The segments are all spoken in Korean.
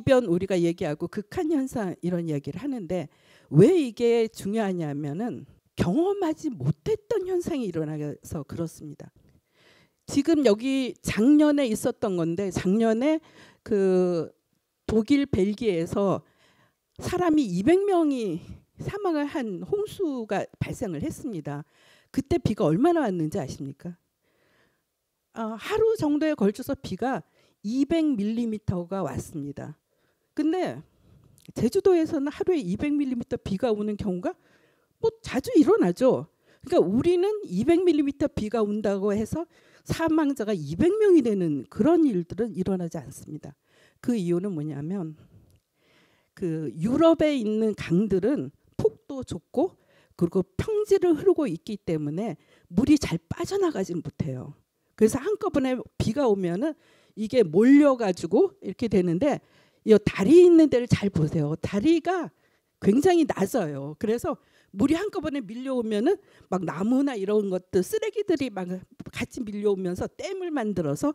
이변 우리가 얘기하고 극한 현상 이런 이야기를 하는데 왜 이게 중요하냐면은 경험하지 못했던 현상이 일어나서 그렇습니다. 지금 여기 작년에 있었던 건데 작년에 그 독일 벨기에에서 사람이 200명이 사망을 한 홍수가 발생을 했습니다. 그때 비가 얼마나 왔는지 아십니까? 하루 정도에 걸쳐서 비가 200mm가 왔습니다. 근데 제주도에서는 하루에 200mm 비가 오는 경우가 뭐 자주 일어나죠. 그러니까 우리는 200mm 비가 온다고 해서 사망자가 200명이 되는 그런 일들은 일어나지 않습니다. 그 이유는 뭐냐면 그 유럽에 있는 강들은 폭도 좁고 그리고 평지를 흐르고 있기 때문에 물이 잘 빠져나가지 못해요. 그래서 한꺼번에 비가 오면은 이게 몰려가지고 이렇게 되는데 이 다리 있는 데를 잘 보세요. 다리가 굉장히 낮아요. 그래서 물이 한꺼번에 밀려오면은 막 나무나 이런 것들 쓰레기들이 막 같이 밀려오면서 댐을 만들어서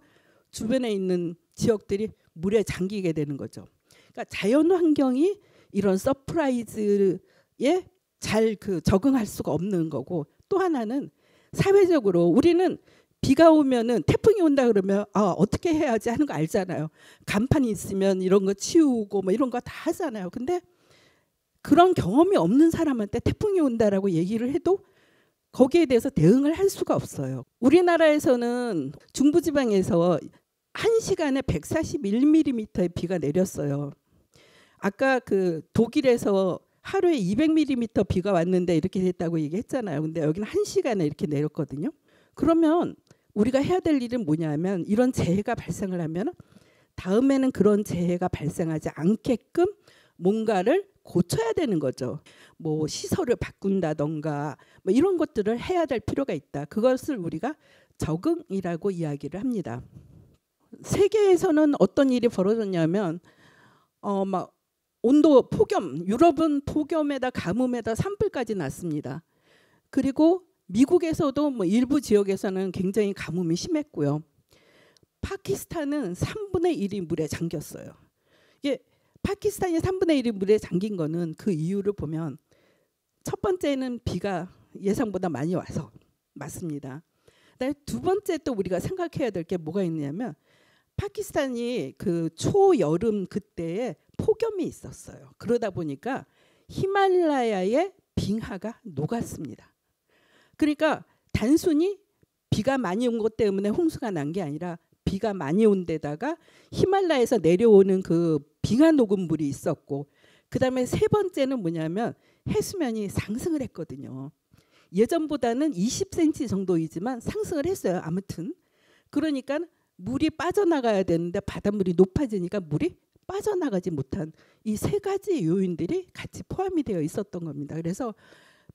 주변에 있는 지역들이 물에 잠기게 되는 거죠. 그러니까 자연 환경이 이런 서프라이즈에 잘 적응할 수가 없는 거고 또 하나는 사회적으로 우리는 비가 오면은 태풍이 온다 그러면 어떻게 해야지 하는 거 알잖아요. 간판이 있으면 이런 거 치우고 뭐 이런 거 다 하잖아요. 근데 그런 경험이 없는 사람한테 태풍이 온다라고 얘기를 해도 거기에 대해서 대응을 할 수가 없어요. 우리나라에서는 중부지방에서 1시간에 141mm의 비가 내렸어요. 아까 그 독일에서 하루에 200mm 비가 왔는데 이렇게 됐다고 얘기했잖아요. 근데 여기는 1시간에 이렇게 내렸거든요. 그러면 우리가 해야 될 일은 뭐냐면 이런 재해가 발생을 하면 다음에는 그런 재해가 발생하지 않게끔 뭔가를 고쳐야 되는 거죠. 뭐 시설을 바꾼다던가 뭐 이런 것들을 해야 될 필요가 있다. 그것을 우리가 적응이라고 이야기를 합니다. 세계에서는 어떤 일이 벌어졌냐면 막 온도 폭염, 유럽은 폭염에다 가뭄에다 산불까지 났습니다. 그리고 미국에서도 뭐 일부 지역에서는 굉장히 가뭄이 심했고요. 파키스탄은 3분의 1이 물에 잠겼어요. 이게 파키스탄이 3분의 1이 물에 잠긴 거는 그 이유를 보면 첫 번째는 비가 예상보다 많이 와서 맞습니다. 그다음에 두 번째 또 우리가 생각해야 될 게 뭐가 있냐면 파키스탄이 그 초여름 그때에 폭염이 있었어요. 그러다 보니까 히말라야의 빙하가 녹았습니다. 그러니까 단순히 비가 많이 온 것 때문에 홍수가 난 게 아니라 비가 많이 온 데다가 히말라야에서 내려오는 그 빙하 녹은 물이 있었고 그다음에 세 번째는 뭐냐면 해수면이 상승을 했거든요. 예전보다는 20cm 정도이지만 상승을 했어요. 아무튼 그러니까 물이 빠져나가야 되는데 바닷물이 높아지니까 물이 빠져나가지 못한 이 세 가지 요인들이 같이 포함이 되어 있었던 겁니다. 그래서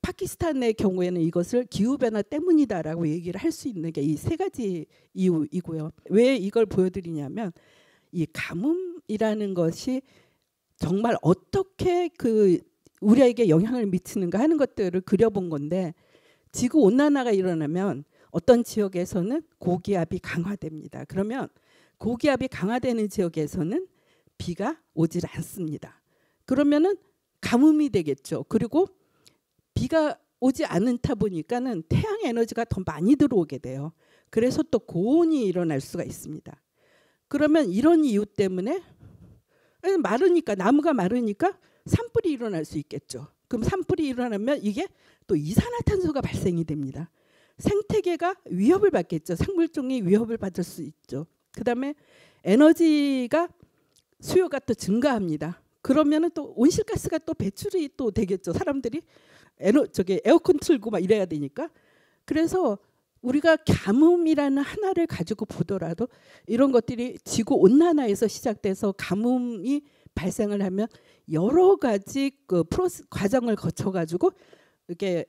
파키스탄의 경우에는 이것을 기후변화 때문이다라고 얘기를 할 수 있는 게 이 세 가지 이유이고요. 왜 이걸 보여드리냐면 이 가뭄이라는 것이 정말 어떻게 그 우리에게 영향을 미치는가 하는 것들을 그려본 건데 지구 온난화가 일어나면 어떤 지역에서는 고기압이 강화됩니다. 그러면 고기압이 강화되는 지역에서는 비가 오질 않습니다. 그러면은 가뭄이 되겠죠. 그리고 비가 오지 않다 보니까는 태양 에너지가 더 많이 들어오게 돼요. 그래서 또 고온이 일어날 수가 있습니다. 그러면 이런 이유 때문에 마르니까 나무가 마르니까 산불이 일어날 수 있겠죠. 그럼 산불이 일어나면 이게 또 이산화탄소가 발생이 됩니다. 생태계가 위협을 받겠죠. 생물종이 위협을 받을 수 있죠. 그다음에 에너지가 수요가 또 증가합니다. 그러면은 또 온실가스가 또 배출이 또 되겠죠. 사람들이 에어컨 틀고 막 이래야 되니까. 그래서 우리가 가뭄이라는 하나를 가지고 보더라도 이런 것들이 지구 온난화에서 시작돼서 가뭄이 발생을 하면 여러 가지 그 과정을 거쳐 가지고 이렇게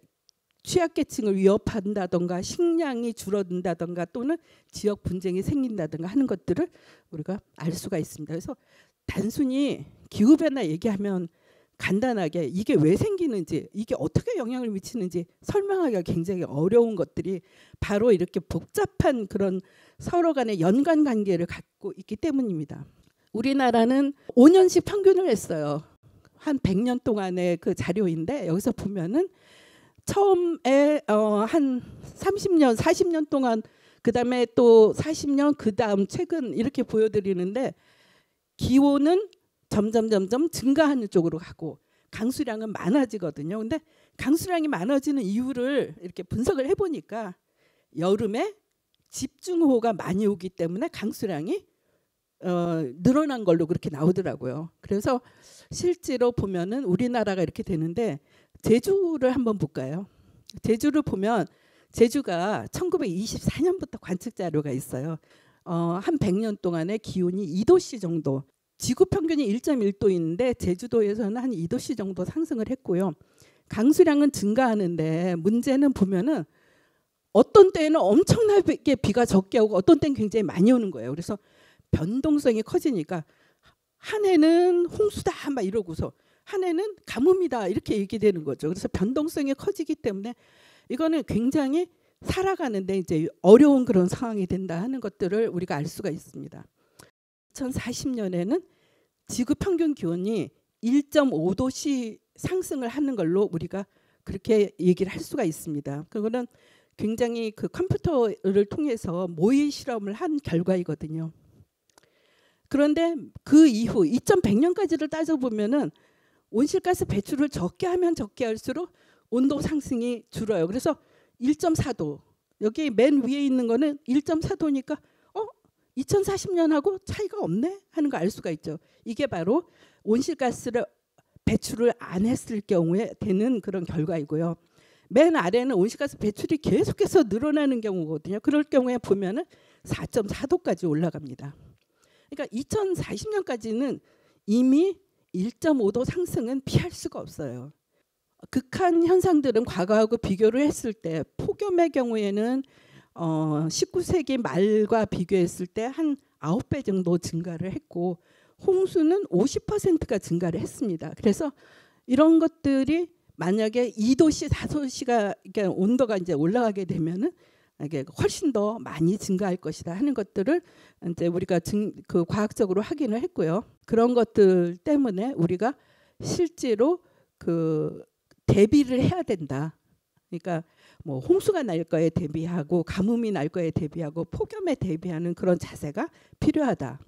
취약계층을 위협한다던가 식량이 줄어든다던가 또는 지역 분쟁이 생긴다던가 하는 것들을 우리가 알 수가 있습니다. 그래서 단순히 기후변화 얘기하면 간단하게 이게 왜 생기는지 이게 어떻게 영향을 미치는지 설명하기가 굉장히 어려운 것들이 바로 이렇게 복잡한 그런 서로 간의 연관관계를 갖고 있기 때문입니다. 우리나라는 5년씩 평균을 했어요. 한 100년 동안의 그 자료인데 여기서 보면은 처음에 한 30년, 40년 동안 그다음에 또 40년 그다음 최근 이렇게 보여드리는데 기온은 점점 증가하는 쪽으로 가고 강수량은 많아지거든요. 근데 강수량이 많아지는 이유를 이렇게 분석을 해보니까 여름에 집중호우가 많이 오기 때문에 강수량이 늘어난 걸로 그렇게 나오더라고요. 그래서 실제로 보면은 우리나라가 이렇게 되는데 제주를 한번 볼까요? 제주를 보면 제주가 1924년부터 관측 자료가 있어요. 한 100년 동안의 기온이 2도씨 정도. 지구 평균이 1.1도인데 제주도에서는 한 2도씨 정도 상승을 했고요. 강수량은 증가하는데 문제는 보면은 어떤 때는 엄청나게 비가 적게 오고 어떤 때는 굉장히 많이 오는 거예요. 그래서 변동성이 커지니까 한 해는 홍수다 막 이러고서 한 해는 가뭄이다 이렇게 얘기되는 거죠. 그래서 변동성이 커지기 때문에 이거는 굉장히 살아가는데 이제 어려운 그런 상황이 된다 하는 것들을 우리가 알 수가 있습니다. 2040년에는 지구 평균 기온이 1.5도씩 상승을 하는 걸로 우리가 그렇게 얘기를 할 수가 있습니다. 그거는 굉장히 그 컴퓨터를 통해서 모의 실험을 한 결과이거든요. 그런데 그 이후 2100년까지를 따져보면은 온실가스 배출을 적게 하면 적게 할수록 온도 상승이 줄어요. 그래서 1.4도 여기 맨 위에 있는 거는 1.4도니까 2040년하고 차이가 없네 하는 거 알 수가 있죠. 이게 바로 온실가스를 배출을 안 했을 경우에 되는 그런 결과이고요. 맨 아래는 온실가스 배출이 계속해서 늘어나는 경우거든요. 그럴 경우에 보면은 4.4도까지 올라갑니다. 그러니까 2040년까지는 이미 1.5도 상승은 피할 수가 없어요. 극한 현상들은 과거하고 비교를 했을 때 폭염의 경우에는 19세기 말과 비교했을 때 한 9배 정도 증가를 했고 홍수는 50%가 증가를 했습니다. 그래서 이런 것들이 만약에 2도씨, 4도씨가 그러니까 온도가 이제 올라가게 되면은 이게 훨씬 더 많이 증가할 것이다 하는 것들을 이제 우리가 그 과학적으로 확인을 했고요. 그런 것들 때문에 우리가 실제로 그 대비를 해야 된다. 그러니까 뭐 홍수가 날 거에 대비하고 가뭄이 날 거에 대비하고 폭염에 대비하는 그런 자세가 필요하다.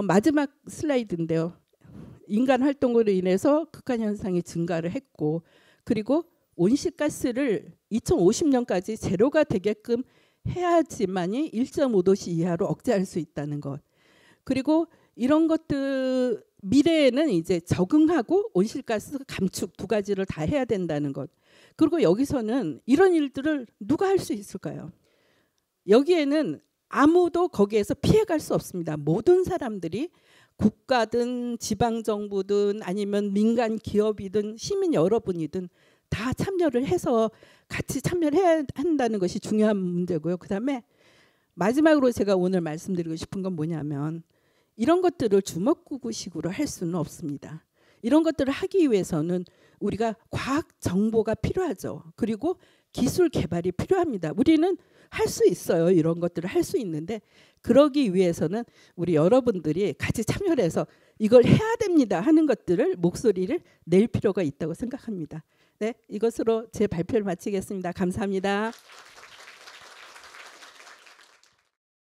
마지막 슬라이드인데요. 인간 활동으로 인해서 극한 현상이 증가를 했고 그리고 온실가스를 2050년까지 제로가 되게끔 해야지만이 1.5도씨 이하로 억제할 수 있다는 것. 그리고 이런 것들 미래에는 이제 적응하고 온실가스 감축 두 가지를 다 해야 된다는 것. 그리고 여기서는 이런 일들을 누가 할 수 있을까요? 여기에는 아무도 거기에서 피해갈 수 없습니다. 모든 사람들이 국가든 지방정부든 아니면 민간 기업이든 시민 여러분이든 다 참여를 해서 같이 참여를 해야 한다는 것이 중요한 문제고요. 그다음에 마지막으로 제가 오늘 말씀드리고 싶은 건 뭐냐면 이런 것들을 주먹구구식으로 할 수는 없습니다. 이런 것들을 하기 위해서는 우리가 과학 정보가 필요하죠. 그리고 기술 개발이 필요합니다. 우리는 할 수 있어요. 이런 것들을 할 수 있는데 그러기 위해서는 우리 여러분들이 같이 참여를 해서 이걸 해야 됩니다 하는 것들을 목소리를 낼 필요가 있다고 생각합니다. 네, 이것으로 제 발표를 마치겠습니다. 감사합니다.